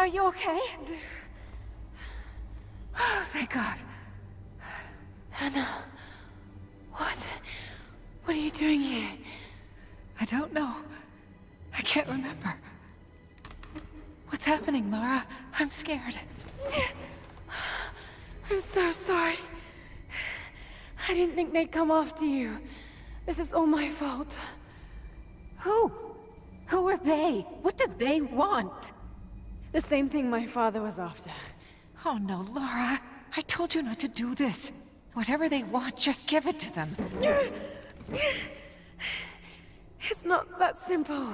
Are you okay? Oh, thank God. Anna, what are you doing here? I don't know. I can't remember. What's happening, Laura? I'm scared. I'm so sorry. I didn't think they'd come after you. This is all my fault. Who? Who are they? What did they want? The same thing my father was after. Oh no, Laura. I told you not to do this. Whatever they want, just give it to them. It's not that simple.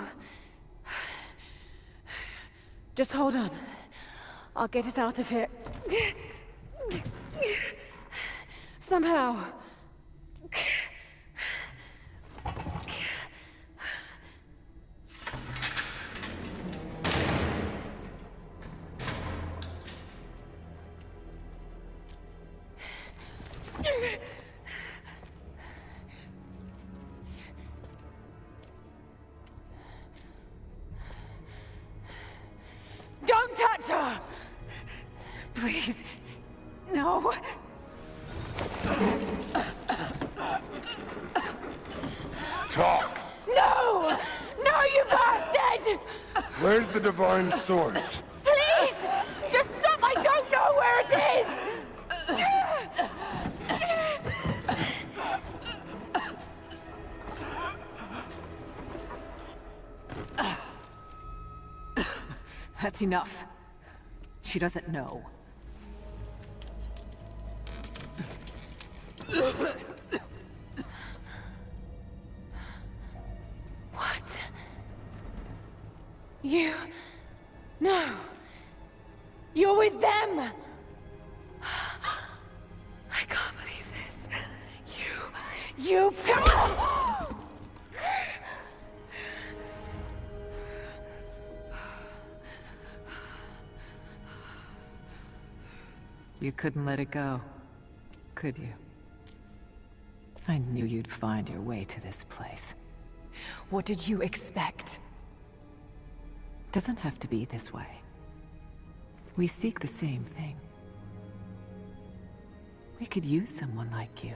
Just hold on. I'll get us out of here. Somehow. Don't touch her! Please. No. Talk! No! No, you bastard! Where's the divine source? Please! Just stop! I don't know where it is! That's enough. She doesn't know. What? You... No. You're with them! I can't believe this. You can't! You couldn't let it go, could you? I knew you'd find your way to this place. What did you expect? Doesn't have to be this way. We seek the same thing. We could use someone like you.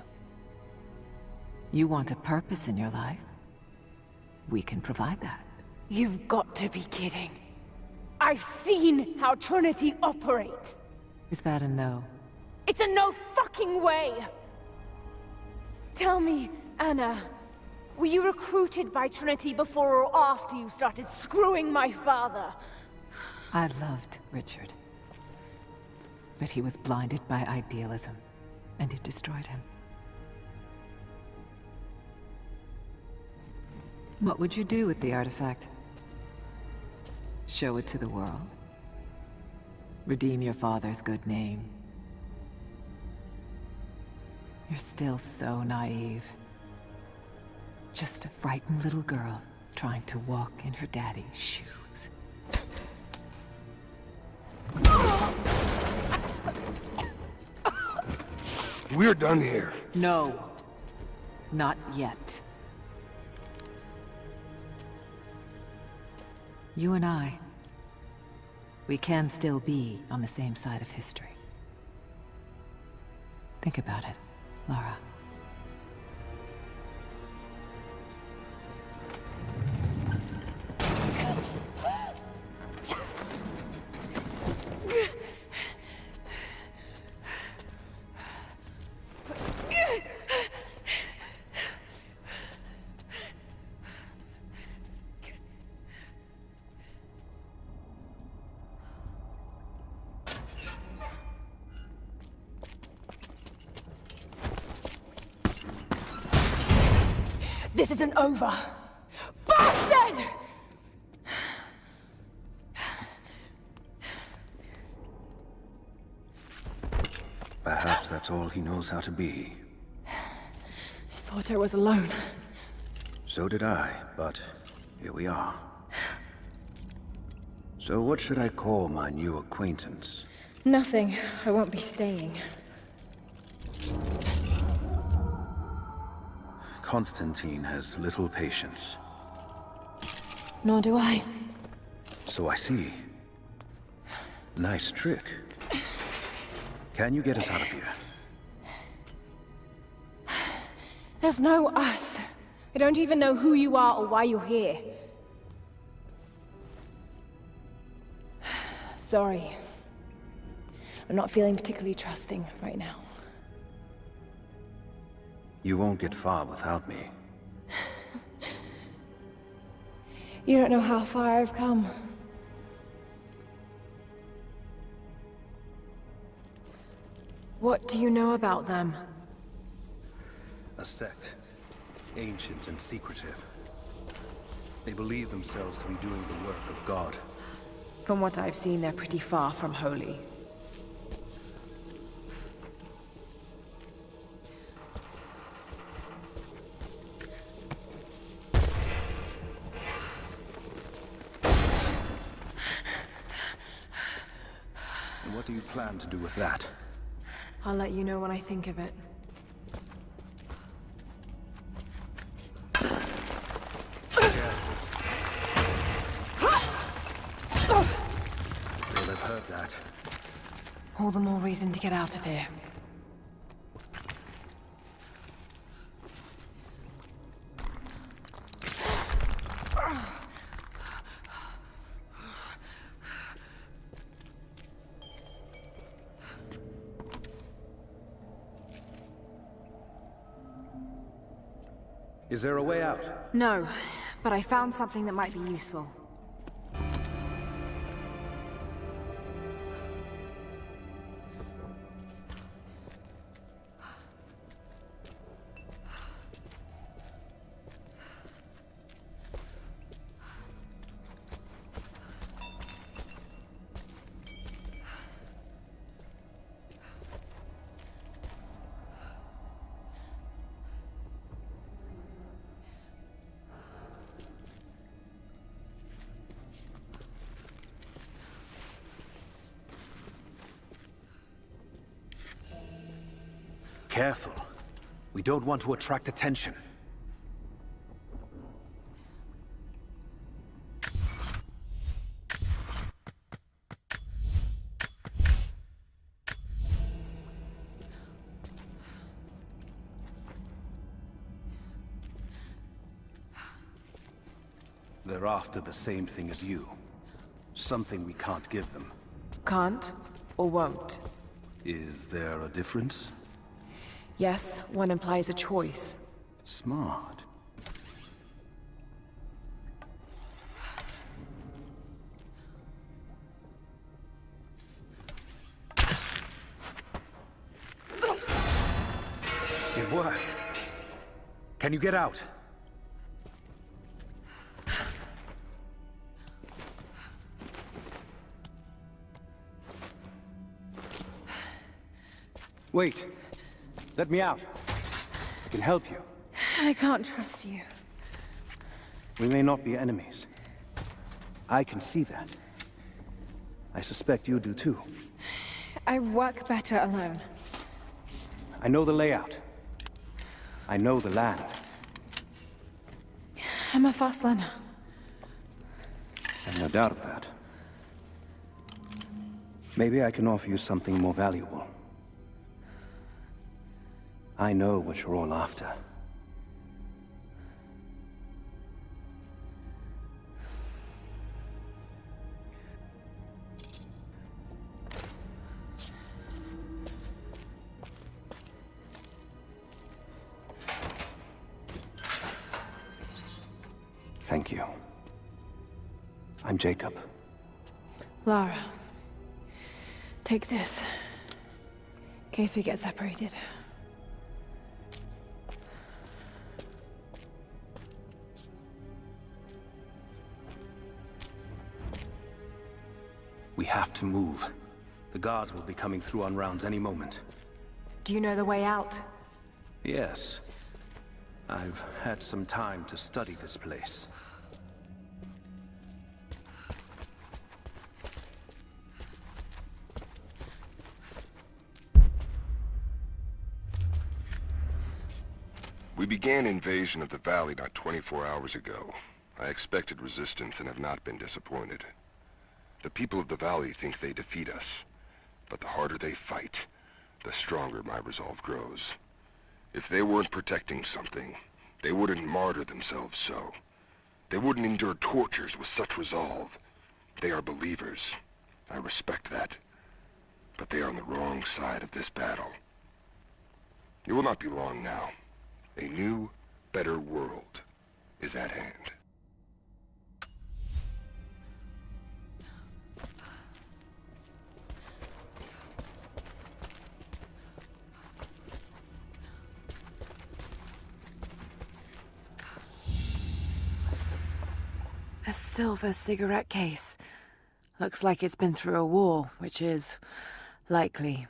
You want a purpose in your life? We can provide that. You've got to be kidding. I've seen how Trinity operates. Is that a no? It's a no fucking way! Tell me, Anna, were you recruited by Trinity before or after you started screwing my father? I loved Richard. But he was blinded by idealism, and it destroyed him. What would you do with the artifact? Show it to the world? Redeem your father's good name? You're still so naive. Just a frightened little girl trying to walk in her daddy's shoes. We're done here. No. Not yet. You and I, we can still be on the same side of history. Think about it, Lara. This isn't over. Bastard! Perhaps that's all he knows how to be. I thought I was alone. So did I, but here we are. So what should I call my new acquaintance? Nothing. I won't be staying. Constantine has little patience. Nor do I. So I see. Nice trick. Can you get us out of here? There's no us. I don't even know who you are or why you're here. Sorry. I'm not feeling particularly trusting right now. You won't get far without me. You don't know how far I've come. What do you know about them? A sect. Ancient and secretive. They believe themselves to be doing the work of God. From what I've seen, they're pretty far from holy. And what do you plan to do with that? I'll let you know when I think of it. They'll have heard that. All the more reason to get out of here. Is there a way out? No, but I found something that might be useful. Careful. We don't want to attract attention. They're after the same thing as you. Something we can't give them. Can't or won't. Is there a difference? Yes, one implies a choice. Smart. It worked. Can you get out? Wait. Let me out. I can help you. I can't trust you. We may not be enemies. I can see that. I suspect you do too. I work better alone. I know the layout. I know the land. I'm a fast learner. I've no doubt of that. Maybe I can offer you something more valuable. I know what you're all after. Thank you. I'm Jacob. Lara, take this. In case we get separated. We have to move. The guards will be coming through on rounds any moment. Do you know the way out? Yes. I've had some time to study this place. We began invasion of the valley not 24 hours ago. I expected resistance and have not been disappointed. The people of the valley think they defeat us. But the harder they fight, the stronger my resolve grows. If they weren't protecting something, they wouldn't martyr themselves so. They wouldn't endure tortures with such resolve. They are believers. I respect that. But they are on the wrong side of this battle. It will not be long now. A new, better world is at hand. A silver cigarette case. Looks like it's been through a war, which is likely.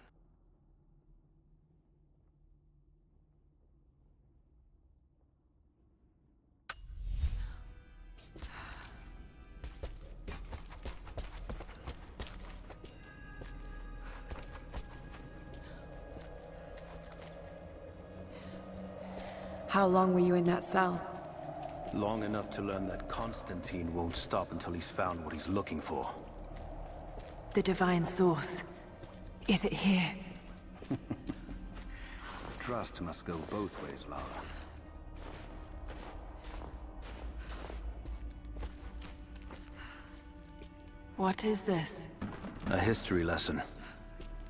How long were you in that cell? Long enough to learn that Constantine won't stop until he's found what he's looking for. The divine source. Is it here? Trust must go both ways, Lara. What is this? A history lesson.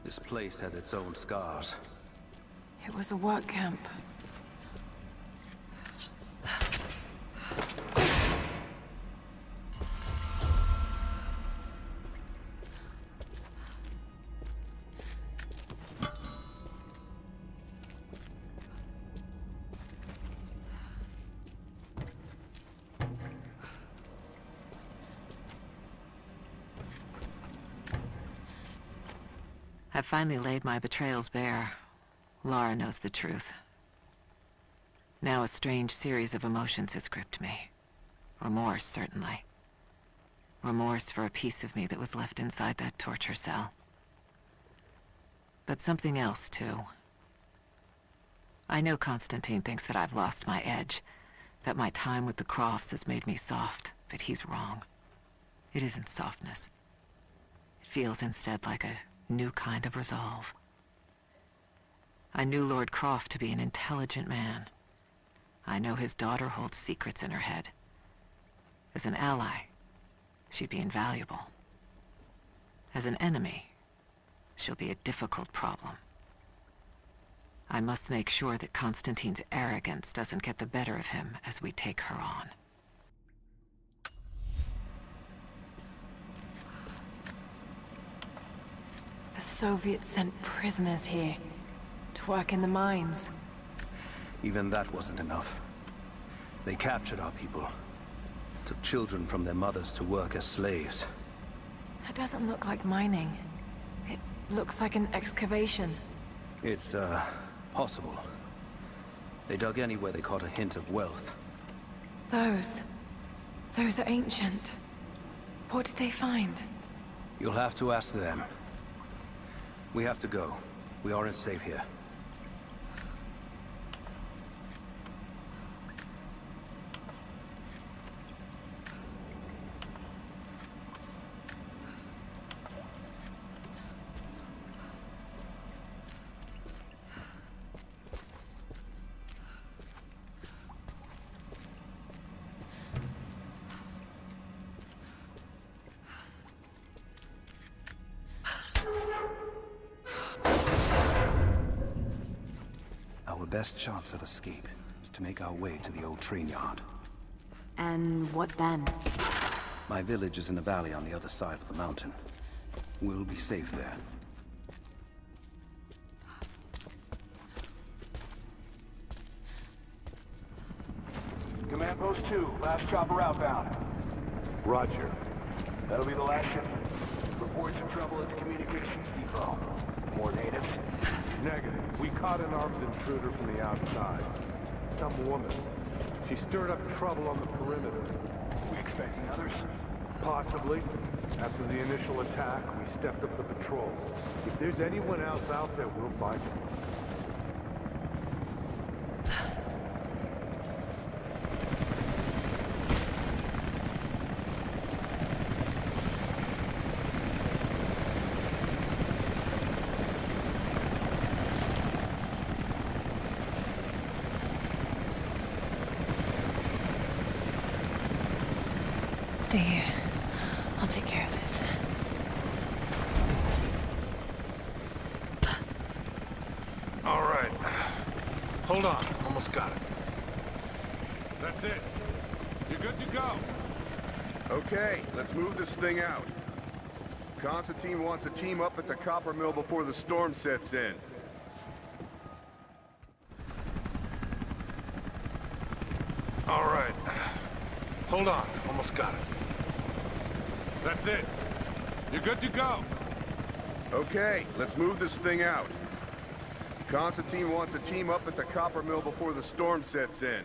This place has its own scars. It was a work camp. I've finally laid my betrayals bare. Lara knows the truth. Now a strange series of emotions has gripped me. Remorse, certainly. Remorse for a piece of me that was left inside that torture cell. But something else, too. I know Constantine thinks that I've lost my edge, that my time with the Crofts has made me soft, but he's wrong. It isn't softness. It feels instead like a new kind of resolve. I knew Lord Croft to be an intelligent man. I know his daughter holds secrets in her head. As an ally, she'd be invaluable. As an enemy, she'll be a difficult problem. I must make sure that Constantine's arrogance doesn't get the better of him as we take her on. The Soviets sent prisoners here to work in the mines. Even that wasn't enough. They captured our people. Took children from their mothers to work as slaves. That doesn't look like mining. It looks like an excavation. It's, possible. They dug anywhere they caught a hint of wealth. Those are ancient. What did they find? You'll have to ask them. We have to go. We aren't safe here. Our best chance of escape is to make our way to the old train yard. And what then? My village is in a valley on the other side of the mountain. We'll be safe there. Command Post 2, last chopper outbound. Roger. That'll be the last shipment. Reports of trouble at the communications depot. More natives? Negative. We caught an armed intruder from the outside. Some woman. She stirred up trouble on the perimeter. We expecting others? Possibly. After the initial attack, we stepped up the patrol. If there's anyone else out there, we'll find them. Stay here. I'll take care of this. All right. Hold on. Almost got it. That's it. You're good to go. Okay, let's move this thing out. Constantine wants a team up at the copper mill before the storm sets in. All right. Hold on. Almost got it. That's it. You're good to go. Okay, let's move this thing out. Constantine wants a team up at the copper mill before the storm sets in.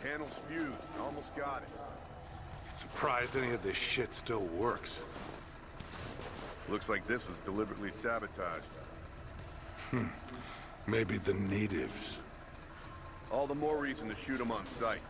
Panel's fused. Almost got it. Surprised any of this shit still works. Looks like this was deliberately sabotaged. Maybe the natives. All the more reason to shoot them on sight.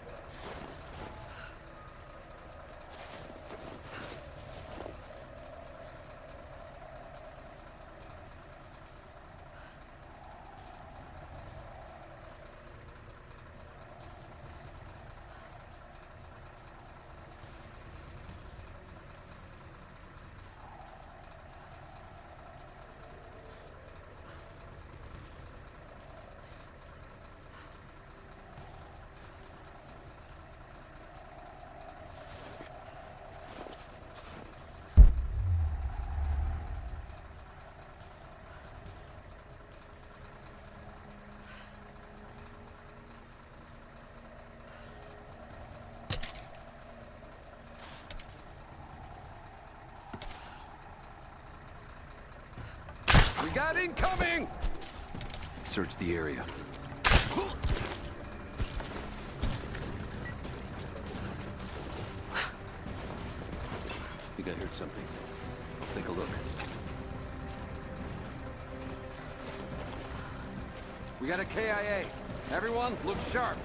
We got incoming! Search the area. Think I heard something. I'll take a look. We got a KIA. Everyone, look sharp.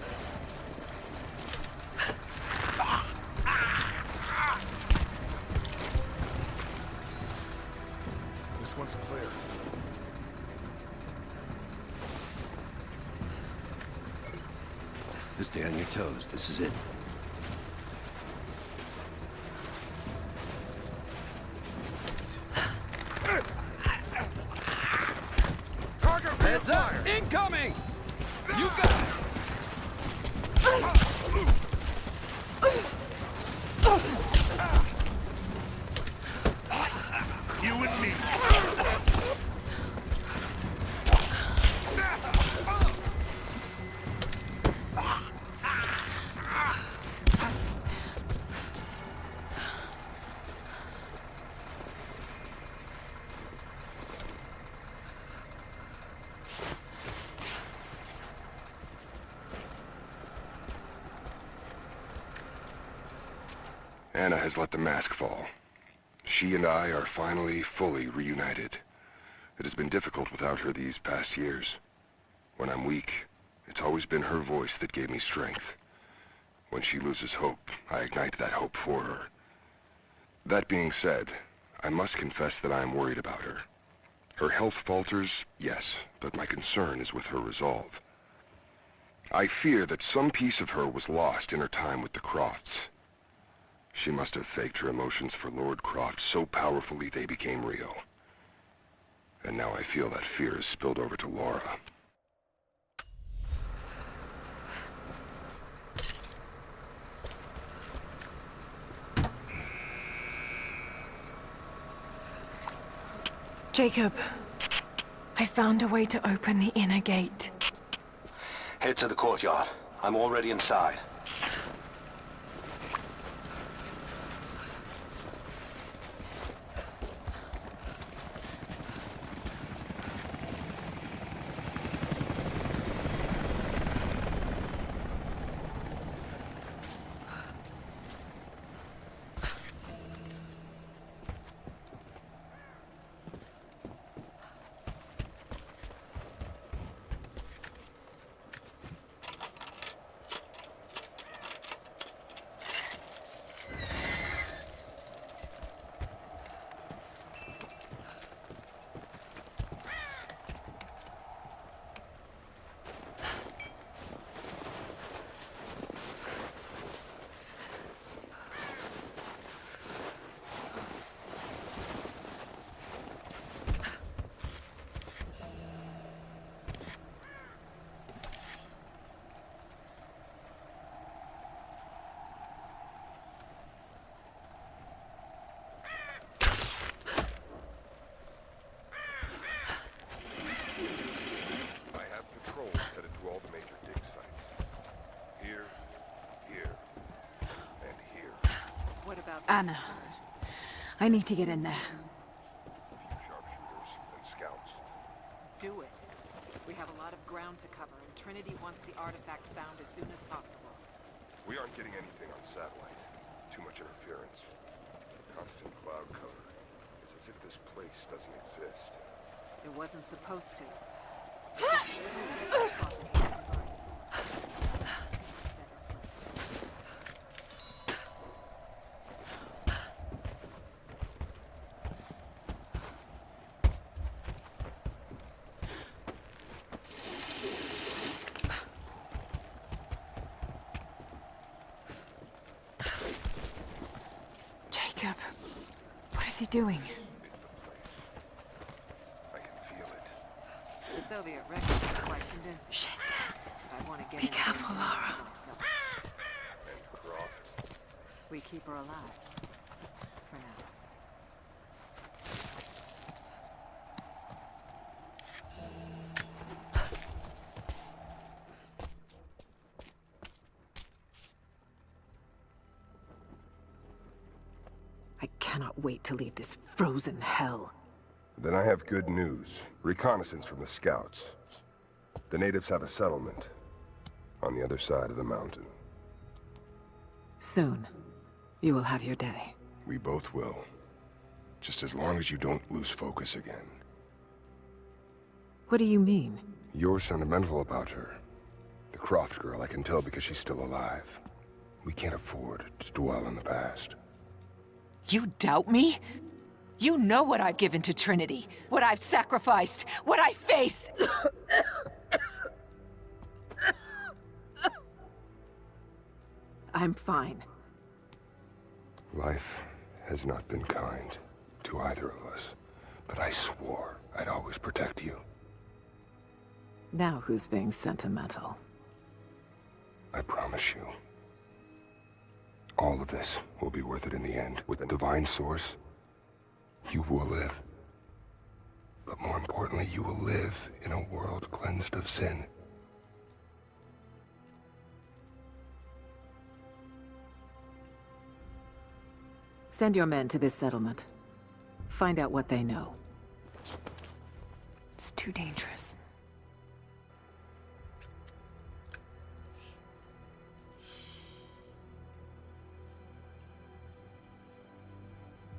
This one's clear. Stay on your toes. This is it. Heads up! Incoming! You got it! You and me. Anna has let the mask fall. She and I are finally fully reunited. It has been difficult without her these past years. When I'm weak, it's always been her voice that gave me strength. When she loses hope, I ignite that hope for her. That being said, I must confess that I am worried about her. Her health falters, yes, but my concern is with her resolve. I fear that some piece of her was lost in her time with the Crofts. She must have faked her emotions for Lord Croft so powerfully they became real. And now I feel that fear has spilled over to Laura. Jacob, I found a way to open the inner gate. Head to the courtyard. I'm already inside. Anna, I need to get in there. A few sharpshooters and scouts. Do it. We have a lot of ground to cover, and Trinity wants the artifact found as soon as possible. We aren't getting anything on satellite. Too much interference. Constant cloud cover. It's as if this place doesn't exist. It wasn't supposed to. Jacob, what is he doing? It's the place. I can feel it. The Soviet record is quite convincing. Shit. I want to get. Be careful, Laura. And Croft. We keep her alive. For now. I cannot wait to leave this frozen hell. Then I have good news. Reconnaissance from the scouts. The natives have a settlement on the other side of the mountain. Soon, you will have your day. We both will. Just as long as you don't lose focus again. What do you mean? You're sentimental about her. The Croft girl, I can tell because she's still alive. We can't afford to dwell in the past. You doubt me? You know what I've given to Trinity, what I've sacrificed, what I face! I'm fine. Life has not been kind to either of us, but I swore I'd always protect you. Now who's being sentimental? I promise you. All of this will be worth it in the end. With a divine source, you will live. But more importantly, you will live in a world cleansed of sin. Send your men to this settlement. Find out what they know. It's too dangerous.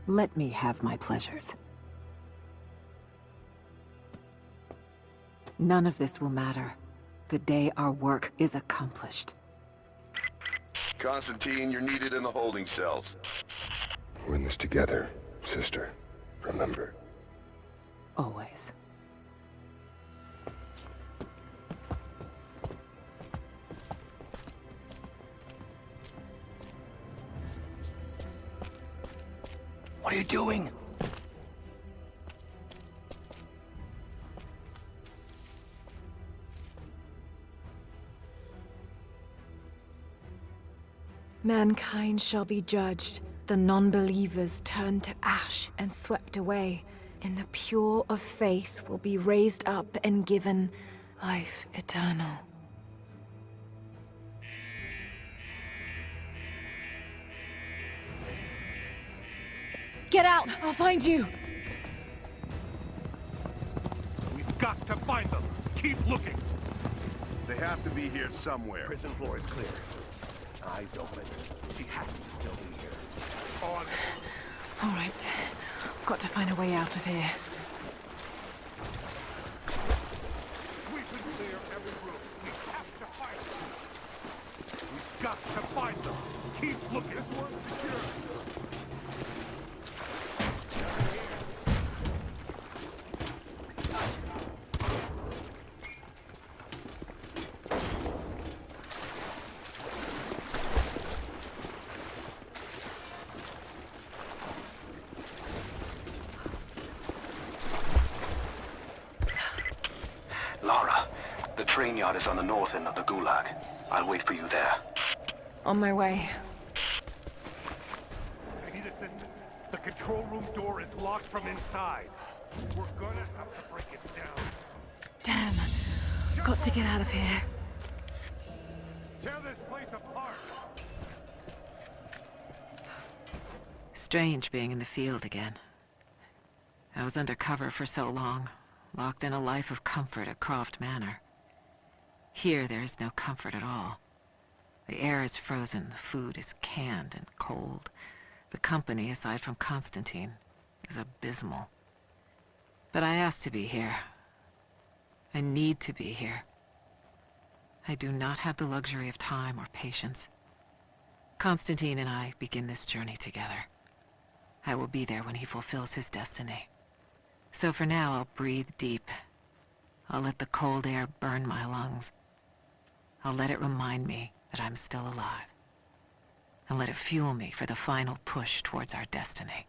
Let me have my pleasures. None of this will matter the day our work is accomplished. Constantine, you're needed in the holding cells. We're in this together, sister. Remember. Always. What are you doing? Mankind shall be judged. The non-believers turned to ash and swept away. And the pure of faith will be raised up and given life eternal. Get out! I'll find you! We've got to find them. Keep looking. They have to be here somewhere. Prison floor is clear. Eyes open. She has to still be here. On. All right. Got to find a way out of here. Sweep and clear every room. We have to find them. We've got to find them. Keep looking. This one's secure. Lara, the train yard is on the north end of the Gulag. I'll wait for you there. On my way. I need assistance. The control room door is locked from inside. We're gonna have to break it down. Damn. Got to get out of here. Tear this place apart. Strange being in the field again. I was under cover for so long, locked in a life of comfort at Croft Manor. Here there is no comfort at all. The air is frozen, the food is canned and cold. The company, aside from Constantine, is abysmal. But I asked to be here. I need to be here. I do not have the luxury of time or patience. Constantine and I begin this journey together. I will be there when he fulfills his destiny. So for now, I'll breathe deep. I'll let the cold air burn my lungs. I'll let it remind me that I'm still alive. And let it fuel me for the final push towards our destiny.